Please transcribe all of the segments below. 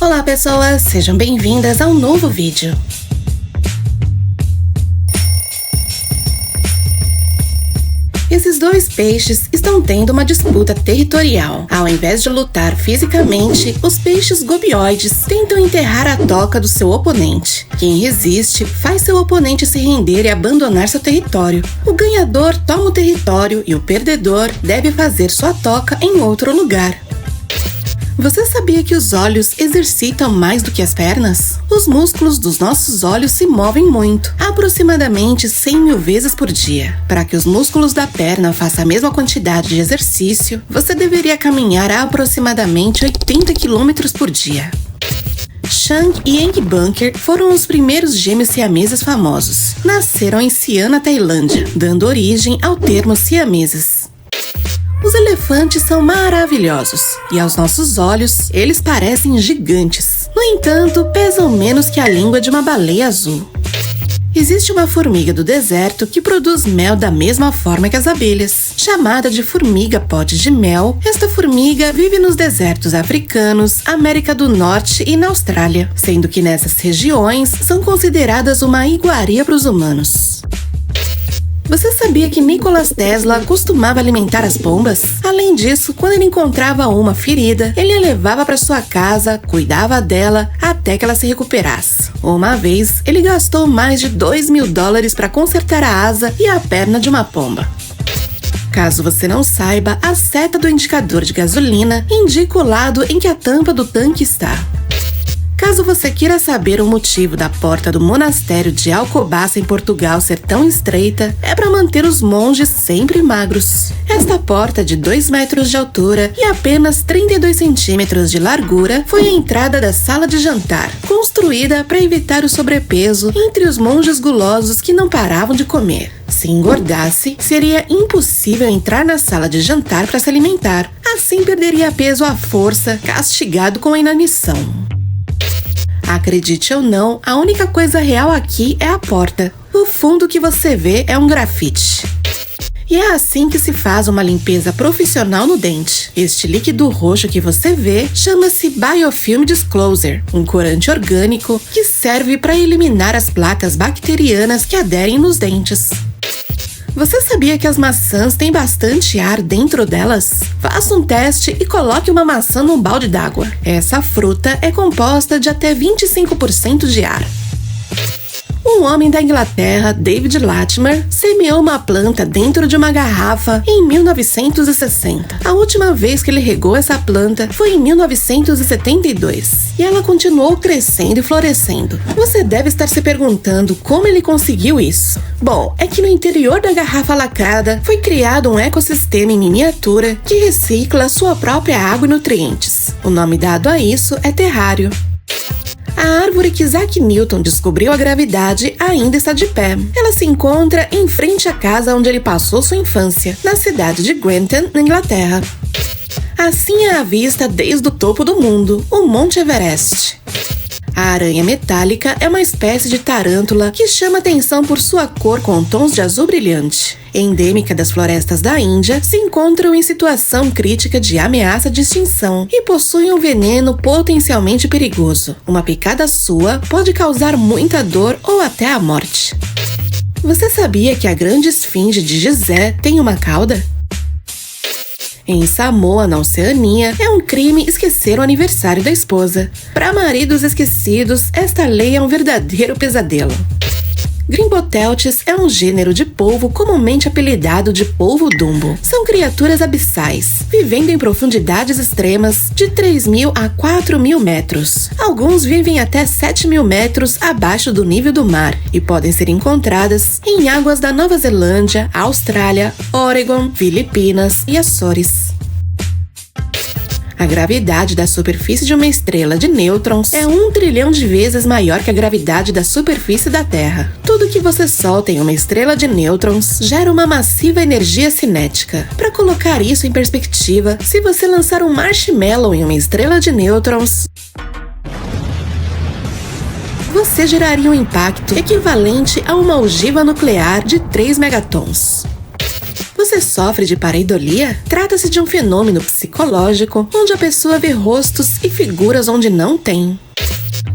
Olá pessoas, sejam bem-vindas a um novo vídeo. Esses dois peixes estão tendo uma disputa territorial. Ao invés de lutar fisicamente, os peixes gobioides tentam enterrar a toca do seu oponente. Quem resiste faz seu oponente se render e abandonar seu território. O ganhador toma o território e o perdedor deve fazer sua toca em outro lugar. Você sabia que os olhos exercitam mais do que as pernas? Os músculos dos nossos olhos se movem muito, aproximadamente 100.000 vezes por dia. Para que os músculos da perna façam a mesma quantidade de exercício, você deveria caminhar a aproximadamente 80 km por dia. Chang e Eng Bunker foram os primeiros gêmeos siameses famosos. Nasceram em Siam, na Tailândia, dando origem ao termo siameses. Os elefantes são maravilhosos e aos nossos olhos eles parecem gigantes. No entanto, pesam menos que a língua de uma baleia azul. Existe uma formiga do deserto que produz mel da mesma forma que as abelhas. Chamada de formiga pote de mel, esta formiga vive nos desertos africanos, América do Norte e na Austrália, sendo que nessas regiões são consideradas uma iguaria para os humanos. Você sabia que Nikola Tesla costumava alimentar as pombas? Além disso, quando ele encontrava uma ferida, ele a levava para sua casa, cuidava dela até que ela se recuperasse. Uma vez, ele gastou mais de $2.000 para consertar a asa e a perna de uma pomba. Caso você não saiba, a seta do indicador de gasolina indica o lado em que a tampa do tanque está. Caso você queira saber o motivo da porta do monastério de Alcobaça em Portugal ser tão estreita, é para manter os monges sempre magros. Esta porta de 2 metros de altura e apenas 32 centímetros de largura foi a entrada da sala de jantar, construída para evitar o sobrepeso entre os monges gulosos que não paravam de comer. Se engordasse, seria impossível entrar na sala de jantar para se alimentar. Assim perderia peso à força, castigado com a inanição. Acredite ou não, a única coisa real aqui é a porta. O fundo que você vê é um grafite. E é assim que se faz uma limpeza profissional no dente. Este líquido roxo que você vê chama-se Biofilm Disclosure, um corante orgânico que serve para eliminar as placas bacterianas que aderem nos dentes. Você sabia que as maçãs têm bastante ar dentro delas? Faça um teste e coloque uma maçã num balde d'água. Essa fruta é composta de até 25% de ar. Um homem da Inglaterra, David Latimer, semeou uma planta dentro de uma garrafa em 1960. A última vez que ele regou essa planta foi em 1972. E ela continuou crescendo e florescendo. Você deve estar se perguntando como ele conseguiu isso. Bom, é que no interior da garrafa lacrada foi criado um ecossistema em miniatura que recicla sua própria água e nutrientes. O nome dado a isso é terrário. A árvore que Isaac Newton descobriu a gravidade ainda está de pé. Ela se encontra em frente à casa onde ele passou sua infância, na cidade de Grantham, na Inglaterra. Assim é a vista desde o topo do mundo, o Monte Everest. A aranha metálica é uma espécie de tarântula que chama atenção por sua cor com tons de azul brilhante. Endêmica das florestas da Índia, se encontram em situação crítica de ameaça de extinção e possuem um veneno potencialmente perigoso. Uma picada sua pode causar muita dor ou até a morte. Você sabia que a grande esfinge de Gizé tem uma cauda? Em Samoa, na Oceania, é um crime esquecer o aniversário da esposa. Para maridos esquecidos, esta lei é um verdadeiro pesadelo. Grimboteltes é um gênero de polvo comumente apelidado de polvo dumbo. São criaturas abissais, vivendo em profundidades extremas de 3.000 a 4.000 metros. Alguns vivem até 7.000 metros abaixo do nível do mar e podem ser encontradas em águas da Nova Zelândia, Austrália, Oregon, Filipinas e Açores. A gravidade da superfície de uma estrela de nêutrons é 1 trilhão de vezes maior que a gravidade da superfície da Terra. Tudo que você solta em uma estrela de nêutrons gera uma massiva energia cinética. Para colocar isso em perspectiva, se você lançar um marshmallow em uma estrela de nêutrons, você geraria um impacto equivalente a uma ogiva nuclear de 3 megatons. Você sofre de pareidolia? Trata-se de um fenômeno psicológico onde a pessoa vê rostos e figuras onde não tem.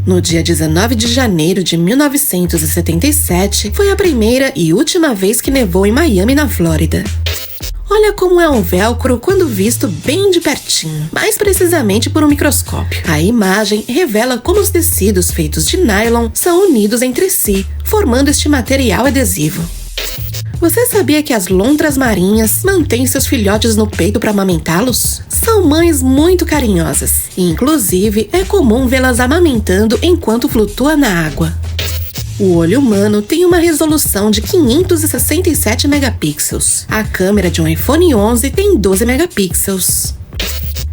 No dia 19 de janeiro de 1977, foi a primeira e última vez que nevou em Miami, na Flórida. Olha como é um velcro quando visto bem de pertinho, mais precisamente por um microscópio. A imagem revela como os tecidos feitos de nylon são unidos entre si, formando este material adesivo. Você sabia que as lontras marinhas mantêm seus filhotes no peito para amamentá-los? São mães muito carinhosas, e inclusive é comum vê-las amamentando enquanto flutua na água. O olho humano tem uma resolução de 567 megapixels. A câmera de um iPhone 11 tem 12 megapixels.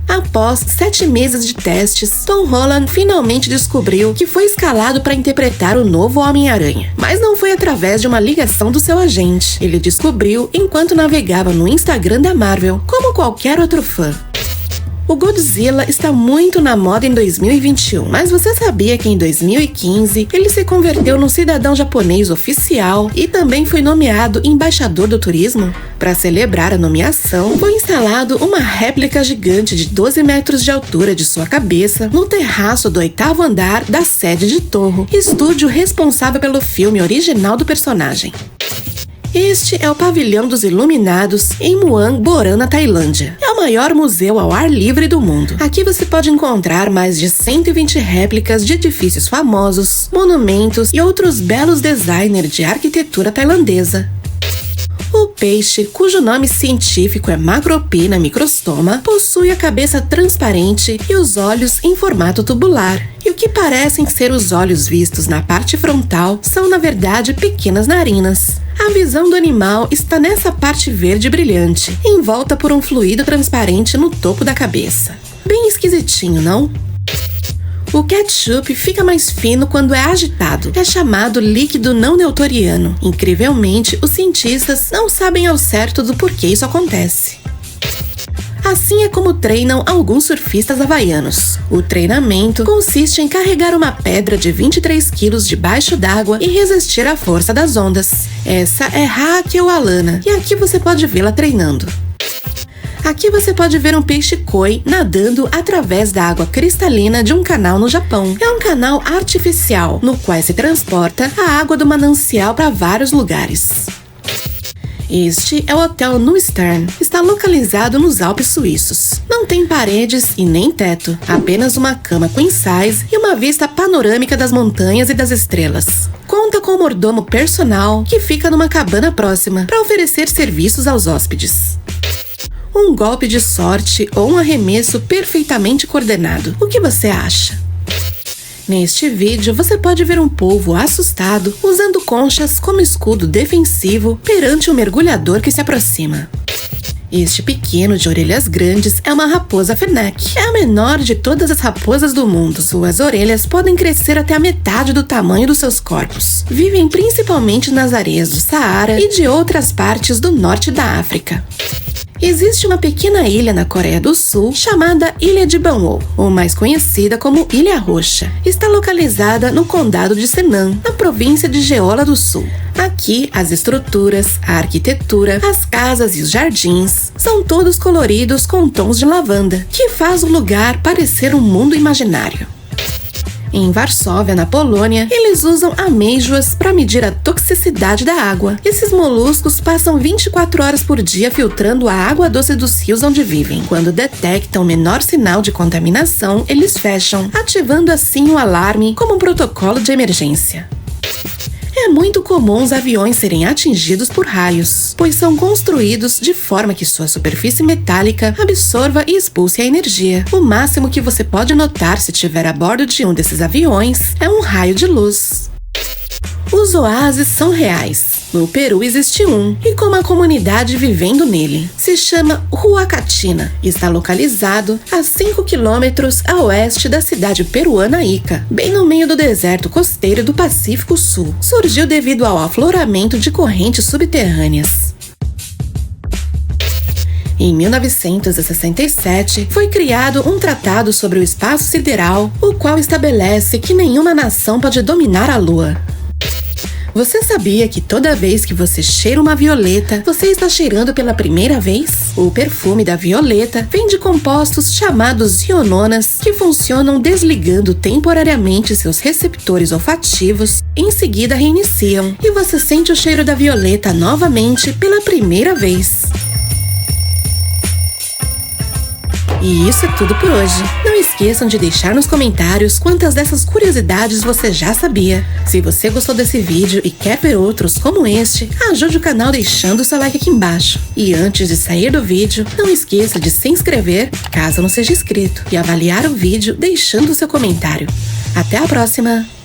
Após 7 meses de testes, Tom Holland finalmente descobriu que foi escalado para interpretar o novo Homem-Aranha. Mas não foi através de uma ligação do seu agente. Ele descobriu enquanto navegava no Instagram da Marvel, como qualquer outro fã. O Godzilla está muito na moda em 2021, mas você sabia que em 2015 ele se converteu num cidadão japonês oficial e também foi nomeado embaixador do turismo? Para celebrar a nomeação, foi instalado uma réplica gigante de 12 metros de altura de sua cabeça no terraço do 8º andar da sede de Toho, estúdio responsável pelo filme original do personagem. Este é o Pavilhão dos Iluminados em Muang Boran, na Tailândia. É o maior museu ao ar livre do mundo. Aqui você pode encontrar mais de 120 réplicas de edifícios famosos, monumentos e outros belos designers de arquitetura tailandesa. O peixe, cujo nome científico é Macropina microstoma, possui a cabeça transparente e os olhos em formato tubular. E o que parecem ser os olhos vistos na parte frontal são, na verdade, pequenas narinas. A visão do animal está nessa parte verde brilhante, envolta por um fluido transparente no topo da cabeça. Bem esquisitinho, não? O ketchup fica mais fino quando é agitado. É chamado líquido não newtoniano. Incrivelmente, os cientistas não sabem ao certo do porquê isso acontece. Assim é como treinam alguns surfistas havaianos. O treinamento consiste em carregar uma pedra de 23 quilos debaixo d'água e resistir à força das ondas. Essa é Raquel Alana, e aqui você pode vê-la treinando. Aqui você pode ver um peixe koi nadando através da água cristalina de um canal no Japão. É um canal artificial, no qual se transporta a água do manancial para vários lugares. Este é o Hotel Neustern. Está localizado nos Alpes suíços. Não tem paredes e nem teto, apenas uma cama queen size e uma vista panorâmica das montanhas e das estrelas. Conta com um mordomo personal que fica numa cabana próxima para oferecer serviços aos hóspedes. Um golpe de sorte ou um arremesso perfeitamente coordenado. O que você acha? Neste vídeo, você pode ver um polvo assustado usando conchas como escudo defensivo perante um mergulhador que se aproxima. Este pequeno de orelhas grandes é uma raposa fennec. É a menor de todas as raposas do mundo. Suas orelhas podem crescer até a metade do tamanho dos seus corpos. Vivem principalmente nas areias do Saara e de outras partes do norte da África. Existe uma pequena ilha na Coreia do Sul chamada Ilha de Banwoo, ou mais conhecida como Ilha Roxa. Está localizada no condado de Senan, na província de Jeolla do Sul. Aqui, as estruturas, a arquitetura, as casas e os jardins são todos coloridos com tons de lavanda, que faz o lugar parecer um mundo imaginário. Em Varsóvia, na Polônia, eles usam amêijoas para medir a toxicidade da água. Esses moluscos passam 24 horas por dia filtrando a água doce dos rios onde vivem. Quando detectam o menor sinal de contaminação, eles fecham, ativando assim o alarme como um protocolo de emergência. É muito comum os aviões serem atingidos por raios, pois são construídos de forma que sua superfície metálica absorva e expulse a energia. O máximo que você pode notar se estiver a bordo de um desses aviões é um raio de luz. Os oásis são reais. No Peru existe um, e com uma comunidade vivendo nele. Se chama Huacatina. Está localizado a 5 quilômetros a oeste da cidade peruana Ica, bem no meio do deserto costeiro do Pacífico Sul. Surgiu devido ao afloramento de correntes subterrâneas. Em 1967, foi criado um tratado sobre o espaço sideral, o qual estabelece que nenhuma nação pode dominar a Lua. Você sabia que toda vez que você cheira uma violeta, você está cheirando pela primeira vez? O perfume da violeta vem de compostos chamados iononas, que funcionam desligando temporariamente seus receptores olfativos, em seguida reiniciam, e você sente o cheiro da violeta novamente pela primeira vez. E isso é tudo por hoje. Não esqueçam de deixar nos comentários quantas dessas curiosidades você já sabia. Se você gostou desse vídeo e quer ver outros como este, ajude o canal deixando o seu like aqui embaixo. E antes de sair do vídeo, não esqueça de se inscrever, caso não seja inscrito, e avaliar o vídeo deixando o seu comentário. Até a próxima!